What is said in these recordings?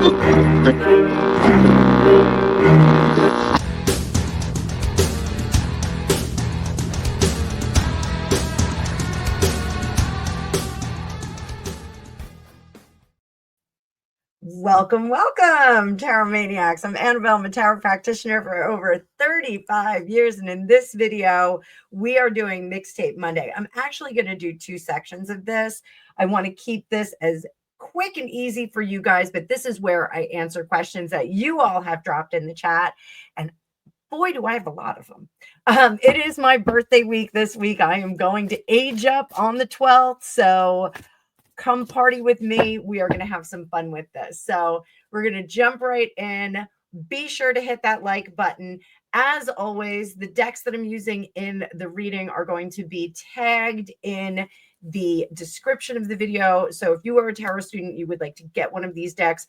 Welcome, Tarot Maniacs. I'm Annabelle. I'm a tarot practitioner for over 35 years. And in this video, we are doing Mixtape Monday. I'm actually going to do 2 sections of this. I want to keep this as quick and easy for you guys, but this is where I answer questions that you all have dropped in the chat. And boy, do I have a lot of them. It is my birthday week this week. I am going to age up on the 12th. So come party with me. We are going to have some fun with this. So we're going to jump right in. Be sure to hit that like button. As always, the decks that I'm using in the reading are going to be tagged in the description of the video. So if you are a tarot student, you would like to get one of these decks,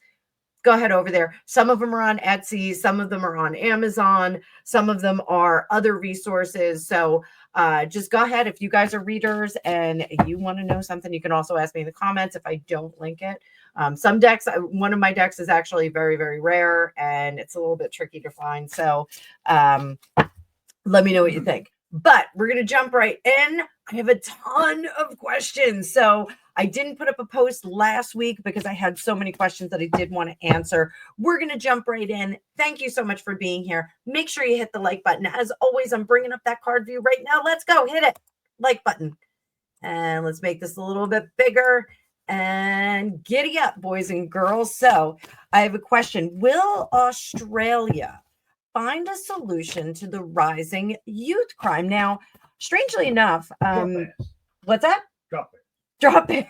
go ahead over there. Some of them are on Etsy. Some of them are on Amazon. Some of them are other resources. So just go ahead. If you guys are readers and you want to know something, you can also ask me in the comments if I don't link it. Some decks, one of my decks is actually very, very rare and it's a little bit tricky to find. So let me know what you think. But we're going to jump right in. I have a ton of questions. So I didn't put up a post last week because I had so many questions that I did want to answer. We're going to jump right in. Thank you so much for being here. Make sure you hit the like button. As always, I'm bringing up that card view right now. Let's go. Hit it. Like button. And let's make this a little bit bigger. And giddy up, boys and girls. So I have a question. Will Australia find a solution to the rising youth crime? Now, strangely enough, what's that? Drop bears.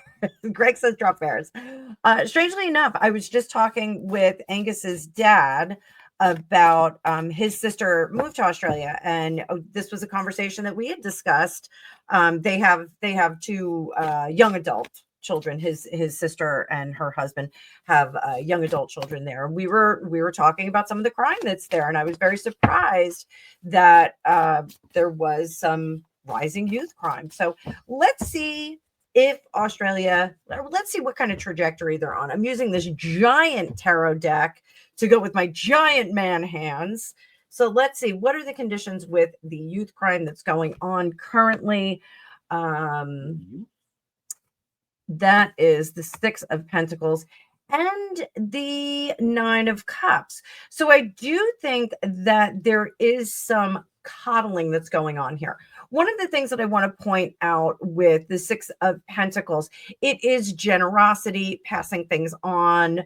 Greg says drop bears. Strangely enough, I was just talking with Angus's dad about his sister moved to Australia, and this was a conversation that we had discussed. They have 2 young adult children. His sister and her husband have young adult children there. We were talking about some of the crime that's there, and I was very surprised that there was some rising youth crime. So let's see if Australia, let's see what kind of trajectory they're on. I'm using this giant tarot deck to go with my giant man hands. So let's see, what are the conditions with the youth crime that's going on currently? That is the 6 of Pentacles and the 9 of Cups. So I do think that there is some coddling that's going on here. One of the things that I want to point out with the 6 of Pentacles, it is generosity, passing things on,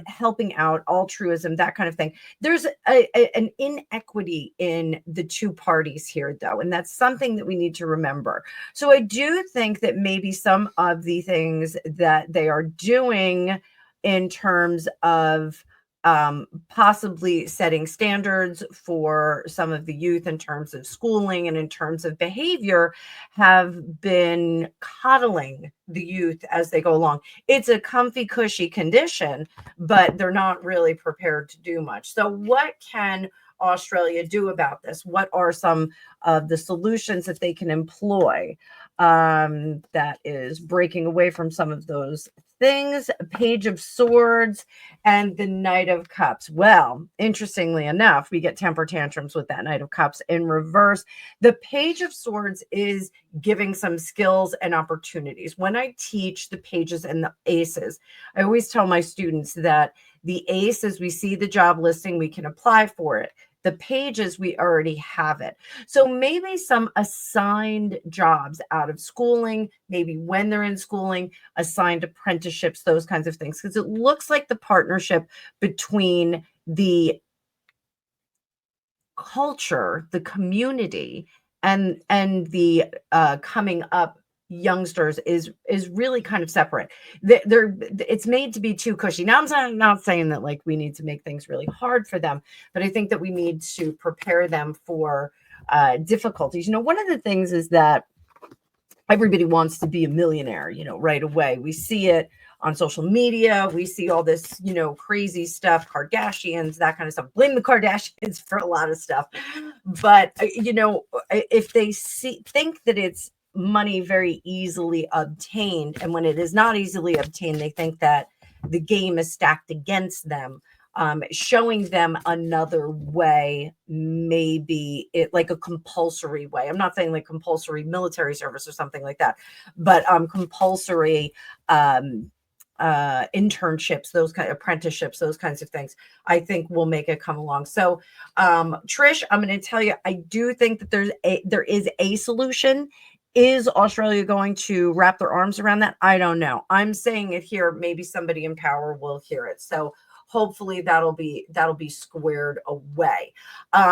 helping out, altruism, that kind of thing. There's an inequity in the 2 parties here, though, and that's something that we need to remember. So I do think that maybe some of the things that they are doing in terms of possibly setting standards for some of the youth in terms of schooling and in terms of behavior have been coddling the youth as they go along. It's a comfy, cushy condition, but they're not really prepared to do much. So what can Australia do about this? What are some of the solutions that they can employ that is breaking away from some of those things? Page of Swords and the Knight of Cups. Well, interestingly enough, we get temper tantrums with that Knight of Cups in reverse. The Page of Swords is giving some skills and opportunities. When I teach the pages and the aces, I always tell my students that the aces, we see the job listing, we can apply for it. The pages, we already have it. So maybe some assigned jobs out of schooling, maybe when they're in schooling, assigned apprenticeships, those kinds of things. Because it looks like the partnership between the culture, the community, and the coming up youngsters is really kind of separate. It's made to be too cushy. Now, I'm not saying that like we need to make things really hard for them, but I think that we need to prepare them for difficulties. One of the things is that everybody wants to be a millionaire, right away. We see it on social media. We see all this, crazy stuff, Kardashians, that kind of stuff. Blame the Kardashians for a lot of stuff. But, if they think that it's money very easily obtained, and when it is not easily obtained, they think that the game is stacked against them. Showing them another way, maybe it like a compulsory way. I'm not saying like compulsory military service or something like that, but compulsory internships, those kind of apprenticeships, those kinds of things, I think will make it come along. So Trish, I'm going to tell you, I do think that there is a solution. Is Australia going to wrap their arms around that? I don't know. I'm saying it here. Maybe somebody in power will hear it. So hopefully that'll be squared away.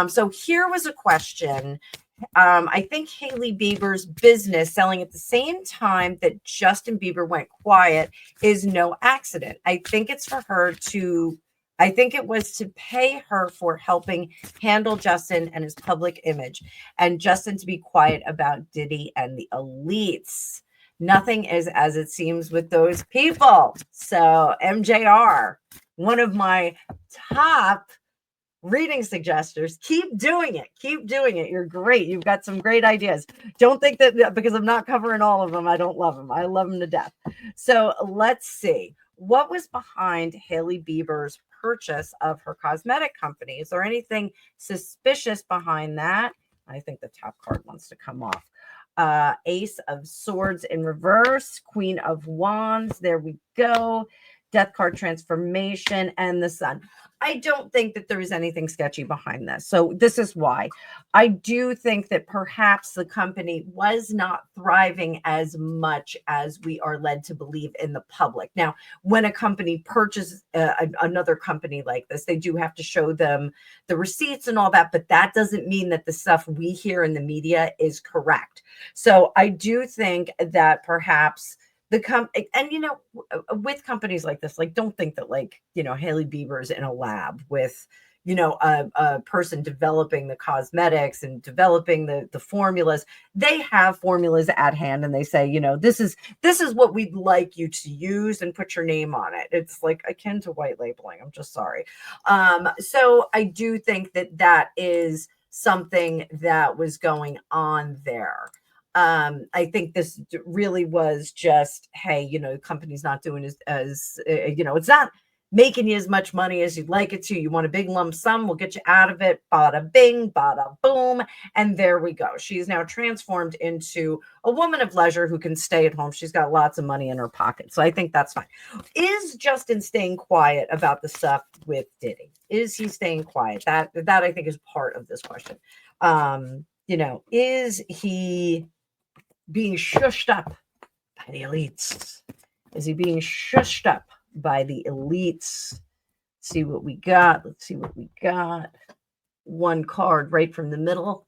So here was a question. I think Hailey Bieber's business selling at the same time that Justin Bieber went quiet is no accident. I think it was to pay her for helping handle Justin and his public image, and Justin to be quiet about Diddy and the elites. Nothing is as it seems with those people. So MJR, one of my top reading suggestors, keep doing it. You're great. You've got some great ideas. Don't think that because I'm not covering all of them, I don't love them. I love them to death. So let's see. What was behind Hailey Bieber's purchase of her cosmetic company? Is there anything suspicious behind that? I think the top card wants to come off. Ace of Swords in reverse, Queen of Wands. There we go. Death card transformation and the Sun. I don't think that there is anything sketchy behind this. So this is why. I do think that perhaps the company was not thriving as much as we are led to believe in the public. Now, when a company purchases another company like this, they do have to show them the receipts and all that, but that doesn't mean that the stuff we hear in the media is correct. So I do think that perhaps with companies like this, like, don't think that Hailey Bieber is in a lab with, a person developing the cosmetics and developing the formulas. They have formulas at hand and they say, this is what we'd like you to use and put your name on it. It's like akin to white labeling. I'm just sorry. So I do think that is something that was going on there. I think this really was just, hey, the company's not doing as it's not making you as much money as you'd like it to. You want a big lump sum, we'll get you out of it. Bada bing, bada boom. And there we go. She's now transformed into a woman of leisure who can stay at home. She's got lots of money in her pocket. So I think that's fine. Is Justin staying quiet about the stuff with Diddy? Is he staying quiet? That I think is part of this question. Is he being shushed up by the elites? Is he being shushed up by the elites? Let's see what we got. One card right from the middle.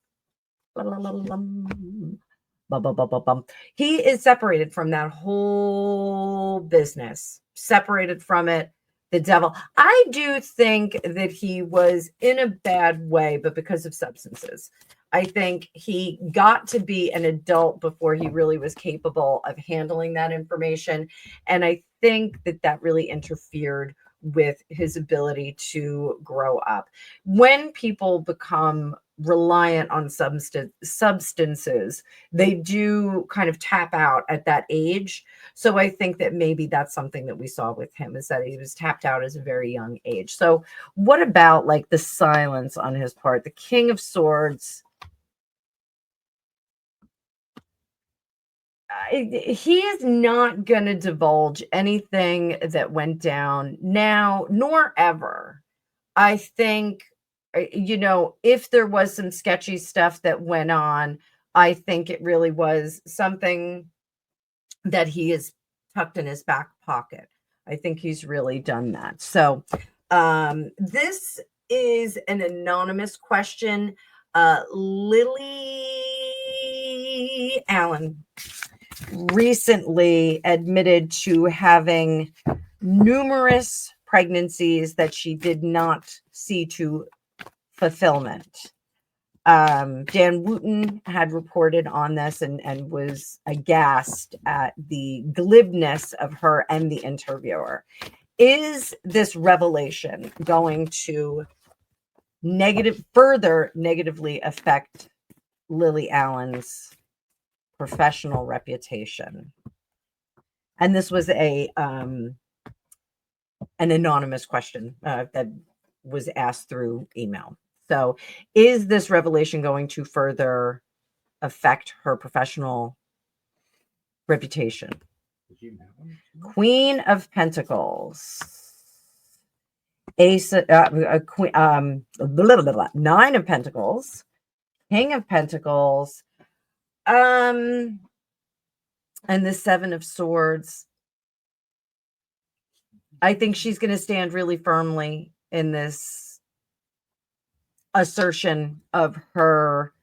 He is separated from that whole business, separated from it. The devil. I do think that he was in a bad way, but because of substances. I think he got to be an adult before he really was capable of handling that information. And I think that really interfered with his ability to grow up. When people become reliant on substances, they do kind of tap out at that age. So I think that maybe that's something that we saw with him, is that he was tapped out as a very young age. So what about the silence on his part? The King of Swords. He is not going to divulge anything that went down now, nor ever. I think, if there was some sketchy stuff that went on, I think it really was something that he has tucked in his back pocket. I think he's really done that. So this is an anonymous question. Lily Allen recently admitted to having numerous pregnancies that she did not see to fulfillment. Dan Wooten had reported on this and was aghast at the glibness of her and the interviewer. Is this revelation going to further negatively affect Lily Allen's professional reputation? And this was a an anonymous question that was asked through email. So, is this revelation going to further affect her professional reputation? Queen of Pentacles, Ace, Queen, blah, blah, blah, Nine of Pentacles, King of Pentacles, and the Seven of Swords. I think she's going to stand really firmly in this assertion of her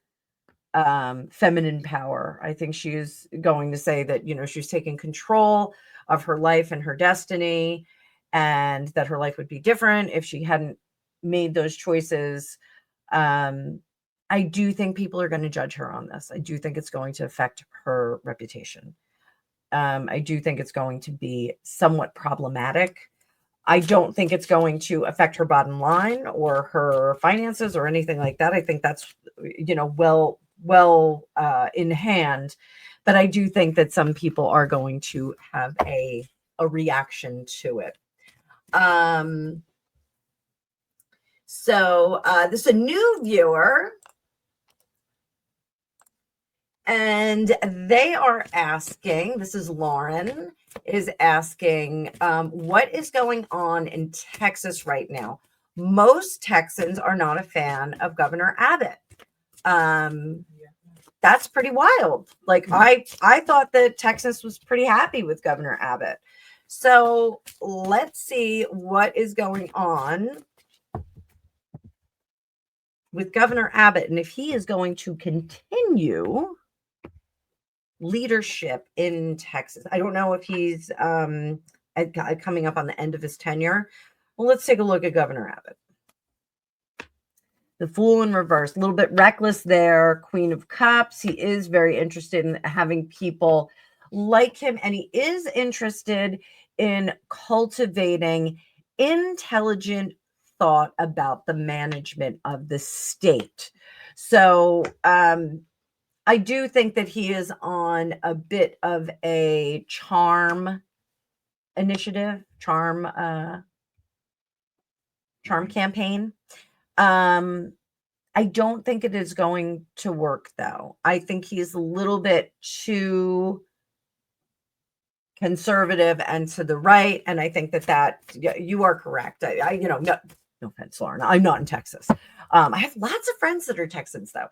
feminine power. I think she's going to say that, she's taking control of her life and her destiny, and that her life would be different if she hadn't made those choices. I do think people are going to judge her on this. I do think it's going to affect her reputation. I do think it's going to be somewhat problematic. I don't think it's going to affect her bottom line or her finances or anything like that. I think that's, well in hand. But I do think that some people are going to have a reaction to it. So this is a new viewer, and they are asking, this is Lauren, is asking, what is going on in Texas right now? Most Texans are not a fan of Governor Abbott. That's pretty wild. Like, I thought that Texas was pretty happy with Governor Abbott. So let's see what is going on with Governor Abbott, and if he is going to continue leadership in Texas. I don't know if he's coming up on the end of his tenure. Well, let's take a look at Governor Abbott. The Fool in reverse, a little bit reckless there. Queen of Cups. He is very interested in having people like him, and he is interested in cultivating intelligent thought about the management of the state. So I do think that he is on a bit of a charm initiative, charm campaign. I don't think it is going to work, though. I think he's a little bit too conservative and to the right, and I think that you are correct. No offense, Lauren, I'm not in Texas. I have lots of friends that are Texans, though.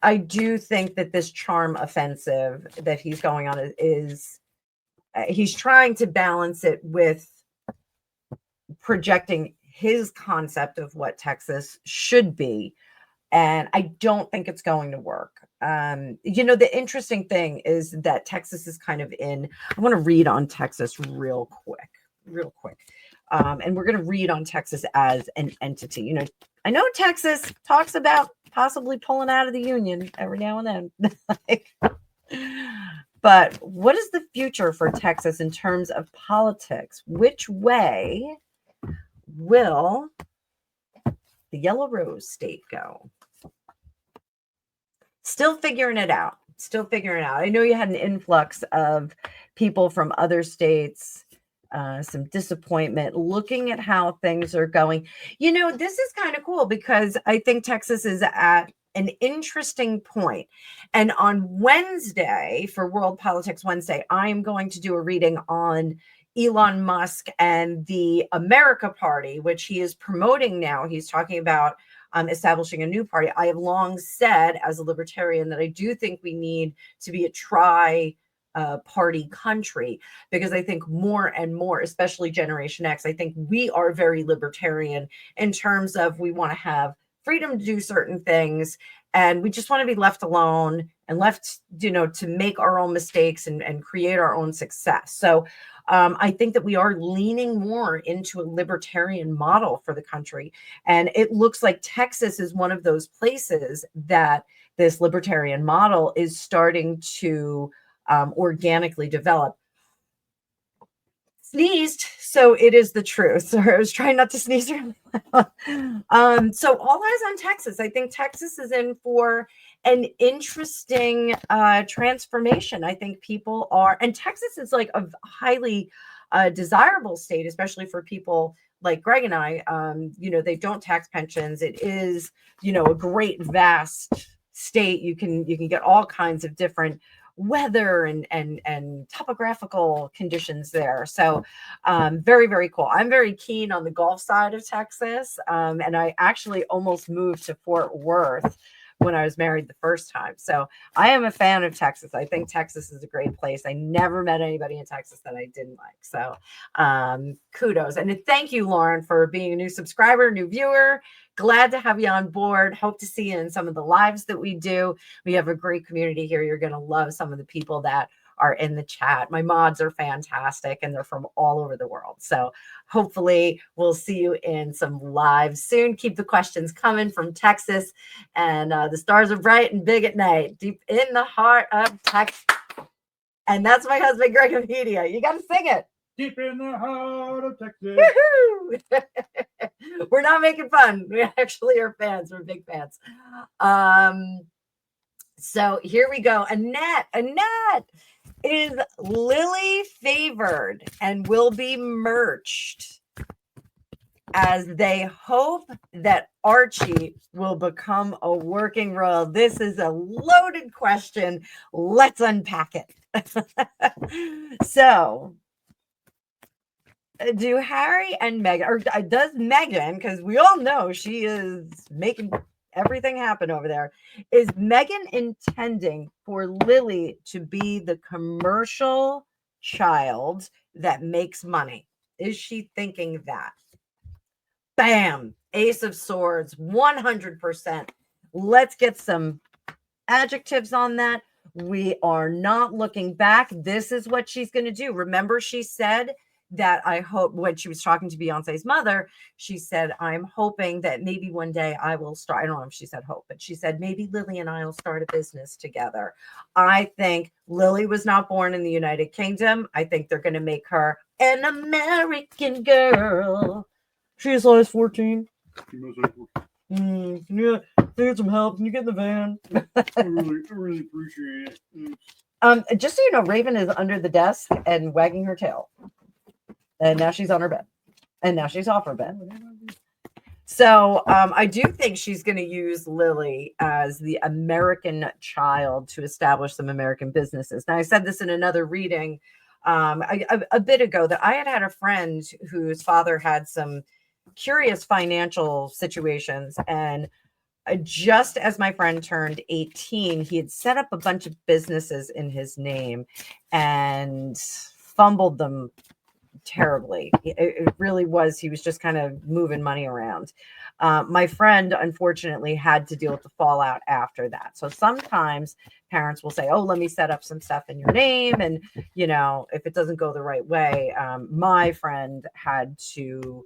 I do think that this charm offensive that he's going on is he's trying to balance it with projecting his concept of what Texas should be. And I don't think it's going to work. The interesting thing is that Texas is kind of I want to read on Texas real quick. And we're going to read on Texas as an entity. I know Texas talks about possibly pulling out of the union every now and then. But what is the future for Texas in terms of politics? Which way will the Yellow Rose state go? Still figuring it out. I know you had an influx of people from other states, some disappointment, looking at how things are going. This is kind of cool because I think Texas is at an interesting point. And on Wednesday, for World Politics Wednesday, I'm going to do a reading on Elon Musk and the America Party, which he is promoting now. He's talking about establishing a new party. I have long said as a libertarian that I do think we need to be a tri-party country, because I think more and more, especially Generation X, I think we are very libertarian in terms of we want to have freedom to do certain things, and we just want to be left alone and left, to make our own mistakes and create our own success. So I think that we are leaning more into a libertarian model for the country. And it looks like Texas is one of those places that this libertarian model is starting to organically develop. Sneezed, so it is the truth. Sorry, I was trying not to sneeze really loud. So all eyes on Texas. I think Texas is in for an interesting transformation. I think people are, and Texas is like a highly a desirable state, especially for people like Greg and I. They don't tax pensions. It is, a great vast state. You can get all kinds of different weather and topographical conditions there. So very, very cool. I'm very keen on the Gulf side of Texas. And I actually almost moved to Fort Worth when I was married the first time. So I am a fan of Texas. I think Texas is a great place. I never met anybody in Texas that I didn't like. So kudos. And thank you, Lauren, for being a new subscriber, new viewer. Glad to have you on board. Hope to see you in some of the lives that we do. We have a great community here. You're going to love some of the people that are in the chat. My mods are fantastic and they're from all over the world. So hopefully we'll see you in some lives soon. Keep the questions coming from Texas. And the stars are bright and big at night, deep in the heart of Texas. And that's my husband, Greg Media. You got to sing it. Deep in the heart of Texas. We're not making fun. We actually are fans. We're big fans. So here we go. Annette is Lily favored and will be merged as they hope that Archie will become a working royal. This is a loaded question. Let's unpack it. So do Harry and Meghan, or does Meghan, because we all know she is making everything happen over there, is Meghan intending for Lily to be the commercial child that makes money? Is she thinking that? Bam! Ace of Swords, 100%. Let's get some adjectives on that. We are not looking back. This is what she's going to do. Remember, she said that I hope, when she was talking to Beyonce's mother, she said, I'm hoping that maybe one day I will start. I don't know if she said hope, but she said maybe Lily and I will start a business together. I think Lily was not born in the United Kingdom. I think they're going to make her an American girl. She is size 14. Yeah, need some help. Can you get in the van? I really appreciate it. Just so you know, Raven is under the desk and wagging her tail. And now she's on her bed. And now she's off her bed. So I do think she's going to use Lily as the American child to establish some American businesses. Now, I said this in another reading a bit ago, that I had a friend whose father had some curious financial situations. And just as my friend turned 18, he had set up a bunch of businesses in his name and fumbled them terribly. It really was. He was just kind of moving money around. My friend, unfortunately, had to deal with the fallout after that. So sometimes parents will say, oh, let me set up some stuff in your name. And, if it doesn't go the right way, my friend had to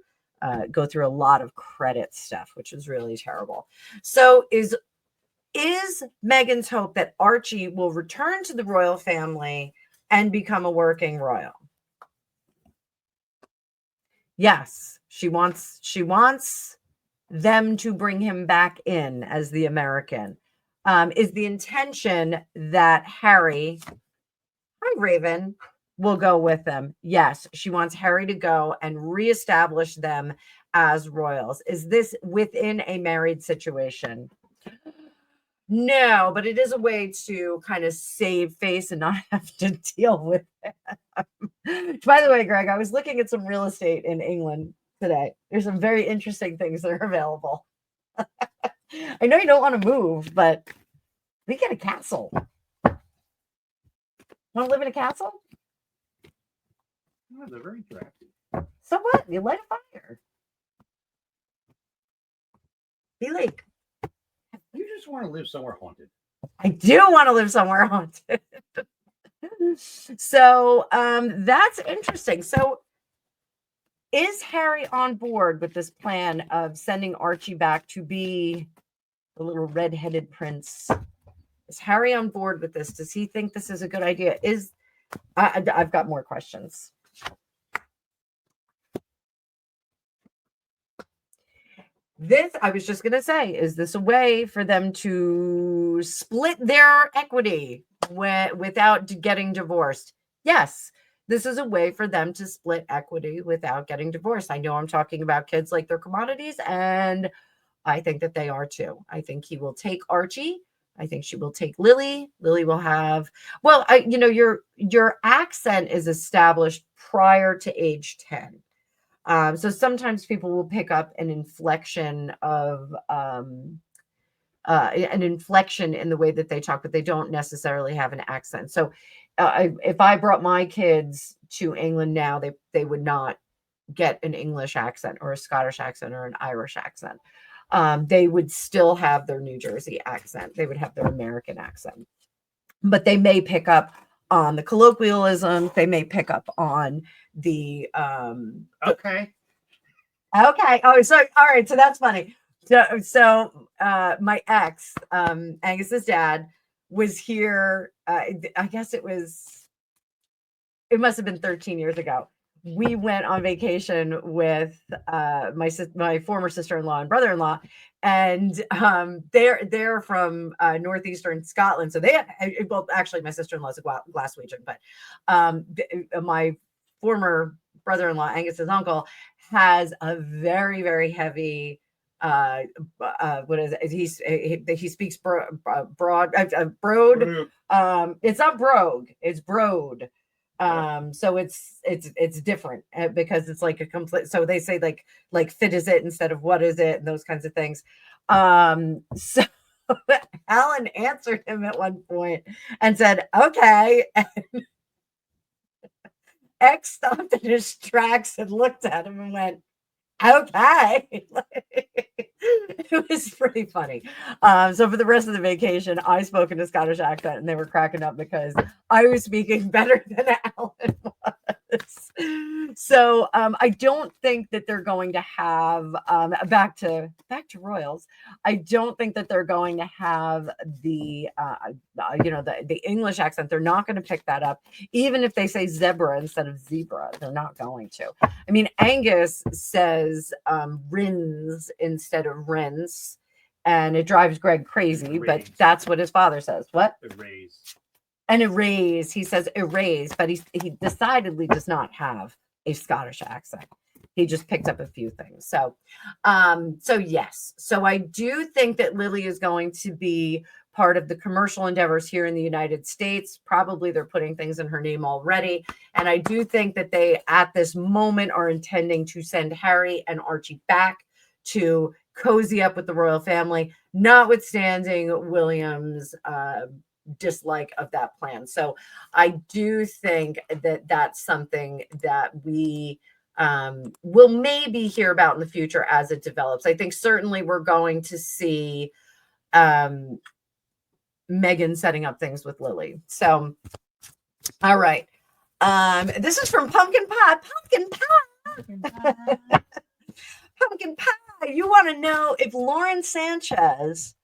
go through a lot of credit stuff, which was really terrible. So is Meghan's hope that Archie will return to the royal family and become a working royal? Yes, she wants them to bring him back in as the American. Is the intention that Harry, hi Raven, will go with them? Yes, she wants Harry to go and reestablish them as royals. Is this within a married situation? No, but it is a way to kind of save face and not have to deal with it. By the way, Greg, I was looking at some real estate in England today. There's some very interesting things that are available. I know you don't want to move, but we get a castle. Want to live in a castle? Oh, they're very attractive. So what? You light a fire. Be like, you just want to live somewhere haunted. I do want to live somewhere haunted. So that's interesting. So is Harry on board with this plan of sending Archie back to be the little red-headed prince? Is Harry on board with this? Does he think this is a good idea? I've got more questions. This, I was just going to say, is this a way for them to split their equity without getting divorced? Yes. this is a way for them to split equity without getting divorced. I know I'm talking about kids like they're commodities, and I think that they are too. I think he will take Archie. I think she will take Lily. Lily will have, well, your accent is established prior to age 10. So sometimes people will pick up an inflection in the way that they talk, but they don't necessarily have an accent. So if I brought my kids to England now, they would not get an English accent or a Scottish accent or an Irish accent. They would still have their New Jersey accent. They would have their American accent, but they may pick up on the colloquialism. They may pick up on the Okay. Okay. Oh, so all right. So that's funny. So my ex, Angus's dad, was here. I guess it must have been 13 years ago. We went on vacation with my former sister-in-law and brother-in-law, and they're from northeastern Scotland. So they well, actually, my sister-in-law is a Glaswegian, but my former brother-in-law, Angus's uncle, has a very, very heavy what is it? He speaks broad. It's not brogue, it's broad. So it's different because it's like a complete, so they say like fit is it instead of what is it, and those kinds of things. So Alan answered him at one point and said, okay. And X stopped in his tracks and looked at him and went, okay. It was pretty funny. So for the rest of the vacation, I spoke in a Scottish accent, and they were cracking up because I was speaking better than Alan was. So I don't think that they're going to have back to Royals. I don't think that they're going to have the the English accent. They're not going to pick that up, even if they say zebra instead of zebra. They're not going to. I mean, Angus says rins instead of rinse, and it drives Greg crazy, but that's what his father says. What? Erase. And erase. He says erase, but he decidedly does not have a Scottish accent. He just picked up a few things. So yes. So I do think that Lily is going to be part of the commercial endeavors here in the United States. Probably they're putting things in her name already. And I do think that they, at this moment, are intending to send Harry and Archie back to cozy up with the royal family, notwithstanding William's dislike of that plan. So I do think that that's something that we will maybe hear about in the future as it develops. I think certainly we're going to see Meghan setting up things with Lily. So, all right. This is from Pumpkin Pie. Pumpkin Pie. You want to know if Lauren Sanchez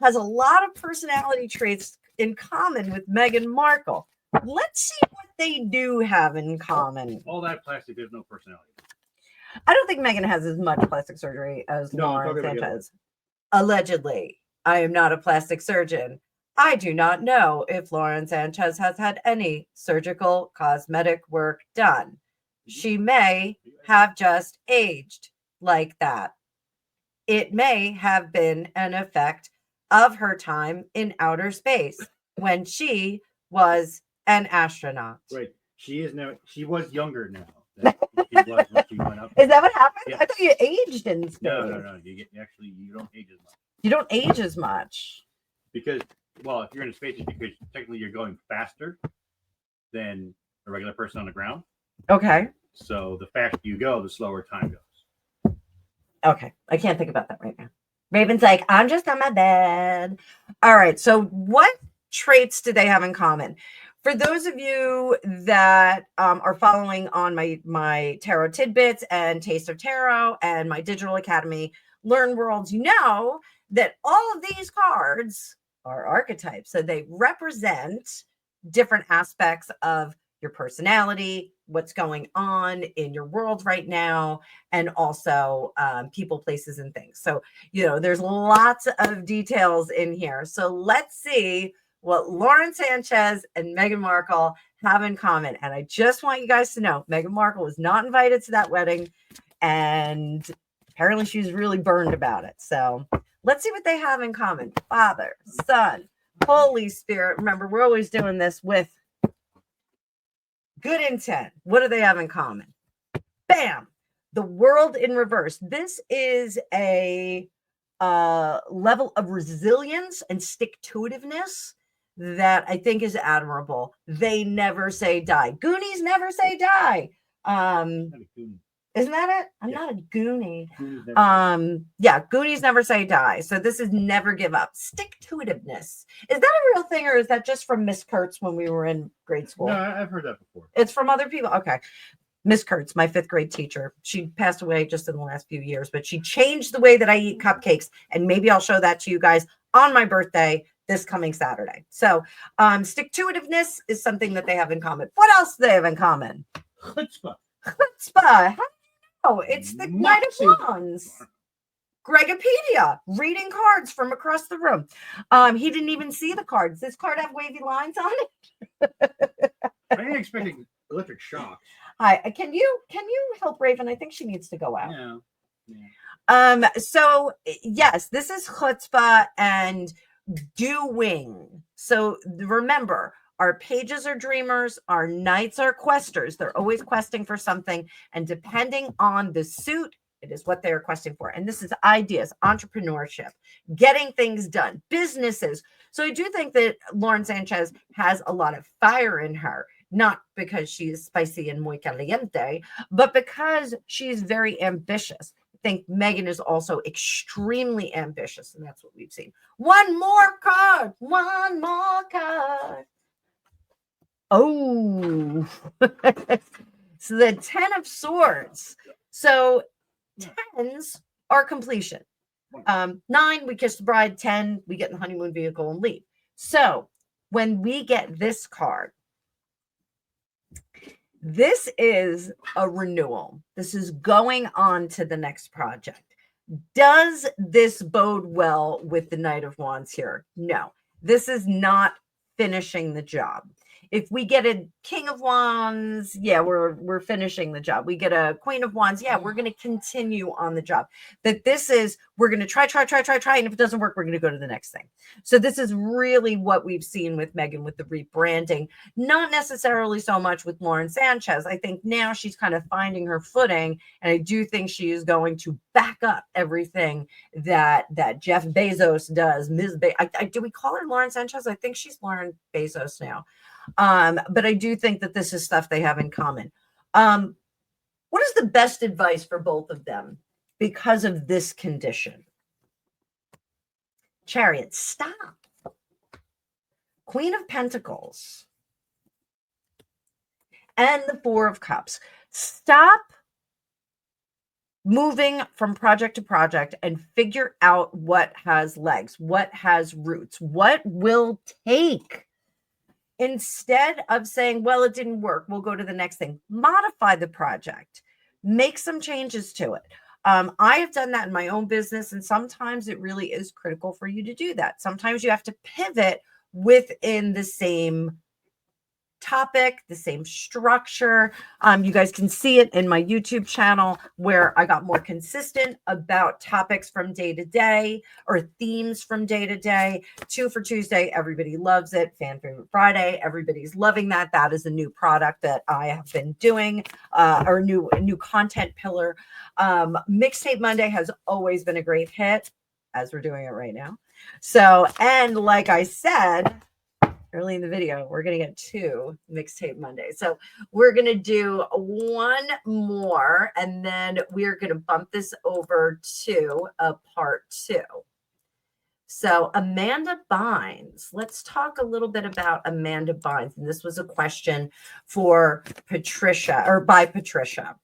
has a lot of personality traits in common with Meghan Markle. Let's see what they do have in common. All that plastic, there's no personality. I don't think Meghan has as much plastic surgery as Lauren Sanchez. Allegedly. I am not a plastic surgeon. I do not know if Lauren Sanchez has had any surgical cosmetic work done. She may have just aged like that. It may have been an effect of her time in outer space when she was an astronaut. Right. She was younger now than she was when she went up. Is that what happened? Yeah. I thought you aged in space. No. You don't age as much. You don't age as much. Because, well, if you're in space, it's because technically you're going faster than a regular person on the ground. Okay. So the faster you go, the slower time goes. Okay. I can't think about that right now. Raven's like, I'm just on my bed. All right. So what traits do they have in common? For those of you that are following on my tarot tidbits and Taste of Tarot and my digital academy Learn Worlds, you know that all of these cards are archetypes. So they represent different aspects of your personality, what's going on in your world right now, and also people, places, and things. So, there's lots of details in here. So let's see what Lauren Sanchez and Meghan Markle have in common. And I just want you guys to know Meghan Markle was not invited to that wedding. And apparently she was really burned about it. So let's see what they have in common. Father, Son, Holy Spirit. Remember, we're always doing this with good intent. What do they have in common? Bam! The world in reverse. This is a level of resilience and stick-to-itiveness that I think is admirable. They never say die. Goonies never say die. Isn't that it? I'm not a Goonie. Yeah, Goonies never say die. So this is never give up. Stick-to-itiveness. Is that a real thing, or is that just from Miss Kurtz when we were in grade school? No, I've heard that before. It's from other people. Okay. Miss Kurtz, my 5th grade teacher. She passed away just in the last few years, but she changed the way that I eat cupcakes. And maybe I'll show that to you guys on my birthday this coming Saturday. So stick-to-itiveness is something that they have in common. What else do they have in common? Chutzpah. Chutzpah. How do you know? It's the Knight of Wands. Gregopedia, reading cards from across the room. He didn't even see the cards. This card have wavy lines on it. I ain't expecting electric shocks. Hi, can you help Raven? I think she needs to go out. Yeah. So yes, this is chutzpah and doing. So remember, our pages are dreamers, our knights are questers. They're always questing for something, and depending on the suit, it is what they're questing for. And this is ideas, entrepreneurship, getting things done, businesses. So I do think that Lauren Sanchez has a lot of fire in her. Not because she's spicy and muy caliente, but because she's very ambitious. I think Meghan is also extremely ambitious, and that's what we've seen. One more card. Oh, so the 10 of Swords. So 10s are completion. 9, we kiss the bride. 10, we get in the honeymoon vehicle and leave. So when we get this card, this is a renewal. This is going on to the next project. Does this bode well with the Knight of Wands here? No, this is not finishing the job. If we get a King of Wands, yeah, we're finishing the job. We get a Queen of Wands, yeah, we're going to continue on the job. That this is, we're going to try, and if it doesn't work, we're going to go to the next thing. So this is really what we've seen with Meghan with the rebranding, not necessarily so much with Lauren Sanchez. I think now she's kind of finding her footing, and I do think she is going to back up everything that Jeff Bezos does. Do we call her Lauren Sanchez? I think she's Lauren Bezos now. But I do think that this is stuff they have in common. What is the best advice for both of them because of this condition? Chariot, stop. Queen of Pentacles and the 4 of Cups. Stop moving from project to project and figure out what has legs, what has roots, what will take. Instead of saying, well, it didn't work, we'll go to the next thing. Modify the project. Make some changes to it. I have done that in my own business, and sometimes it really is critical for you to do that. Sometimes you have to pivot within the same topic, the same structure. You guys can see it in my YouTube channel where I got more consistent about topics from day to day or themes from day to day. 2 for Tuesday, everybody loves it. Fan Favorite Friday, everybody's loving that. That is a new product that I have been doing, or a new content pillar. Mixtape Monday has always been a great hit, as we're doing it right now. So, and like I said early in the video, we're going to get 2 Mixtape Monday. So we're going to do 1 more, and then we're going to bump this over to a part 2. So Amanda Bynes, let's talk a little bit about Amanda Bynes. And this was a question for Patricia, or by Patricia.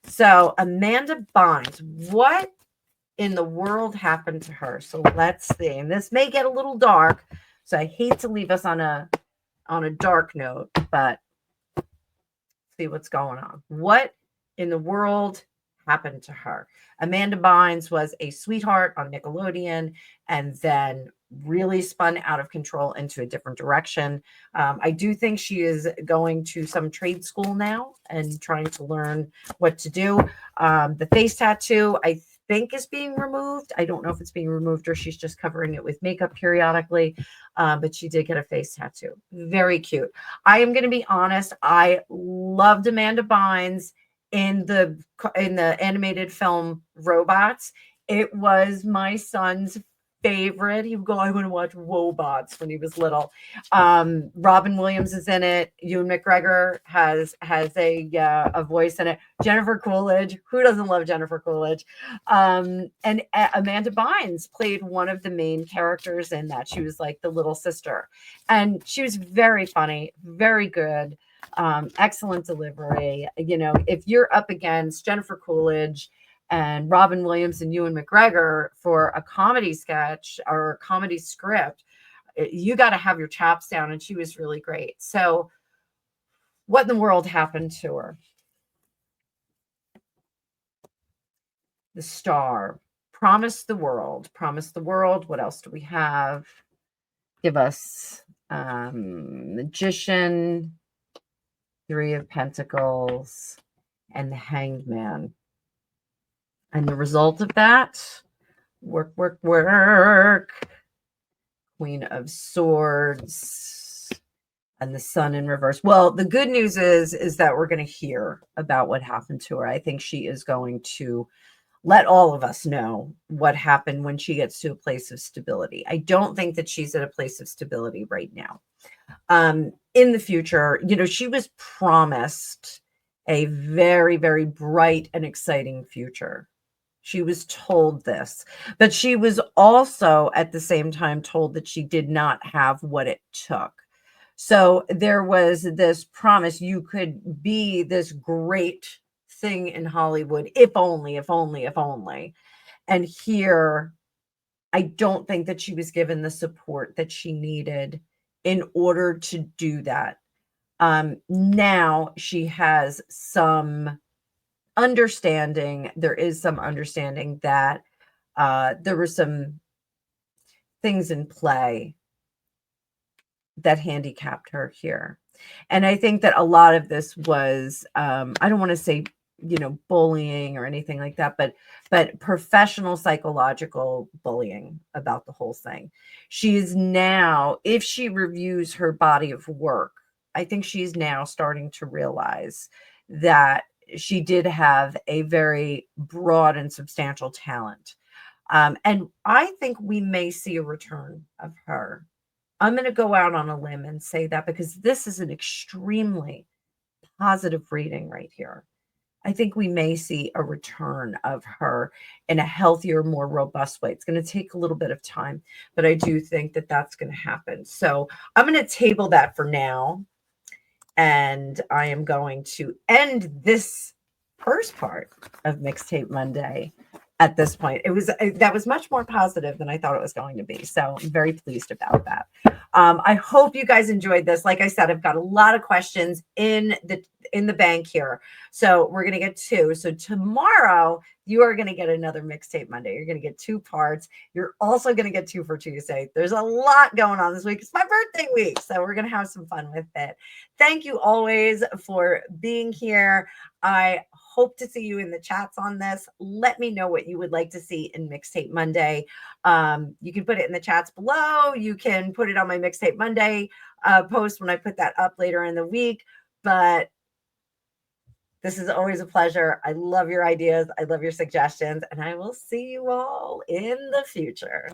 So Amanda Bynes, what in the world happened to her? So let's see. And this may get a little dark, so I hate to leave us on a dark note, but see what's going on. What in the world happened to her? Amanda Bynes was a sweetheart on Nickelodeon, and then really spun out of control into a different direction. I do think she is going to some trade school now and trying to learn what to do. The face tattoo, I think, is being removed. I don't know if it's being removed or she's just covering it with makeup periodically, but she did get a face tattoo. Very cute. I am going to be honest. I loved Amanda Bynes in the animated film Robots. It was my son's favorite. He would go, I want to watch Wobots when he was little. Robin Williams is in it. Ewan McGregor has a voice in it. Jennifer Coolidge. Who doesn't love Jennifer Coolidge? And Amanda Bynes played one of the main characters in that. She was like the little sister. And she was very funny, very good. Excellent delivery. You know, if you're up against Jennifer Coolidge and Robin Williams and Ewan McGregor for a comedy sketch or a comedy script, you got to have your chops down. And she was really great. So what in the world happened to her? The Star, Promise the World. What else do we have? Give us Magician, Three of Pentacles, and the Hanged Man. And the result of that, work. Queen of Swords and the Sun in reverse. Well, the good news is that we're going to hear about what happened to her. I think she is going to let all of us know what happened when she gets to a place of stability. I don't think that she's at a place of stability right now. In the future, you know, she was promised a very, very bright and exciting future. She was told this, but she was also at the same time told that she did not have what it took. So there was this promise you could be this great thing in Hollywood, if only. And here, I don't think that she was given the support that she needed in order to do that. Now she has some understanding. There is some understanding that there were some things in play that handicapped her here. And I think that a lot of this was, I don't want to say, you know, bullying or anything like that, but professional psychological bullying about the whole thing. She is now, if she reviews her body of work, I think she's now starting to realize that she did have a very broad and substantial talent. And I think we may see a return of her. I'm going to go out on a limb and say that because this is an extremely positive reading right here. I think we may see a return of her in a healthier, more robust way. It's going to take a little bit of time, but I do think that that's going to happen. So I'm going to table that for now. And I am going to end this first part of Mixtape Monday at this point. That was much more positive than I thought it was going to be. So I'm very pleased about that. I hope you guys enjoyed this. Like I said, I've got a lot of questions in the bank here. So we're going to get two. So tomorrow you are going to get another Mixtape Monday. You're going to get two parts. You're also going to get two for Tuesday. There's a lot going on this week. It's my birthday week. So we're going to have some fun with it. Thank you always for being here. I hope to see you in the chats on this. Let me know what you would like to see in Mixtape Monday. You can put it in the chats below. You can put it on my Mixtape Monday post when I put that up later in the week. But this is always a pleasure. I love your ideas. I love your suggestions. And I will see you all in the future.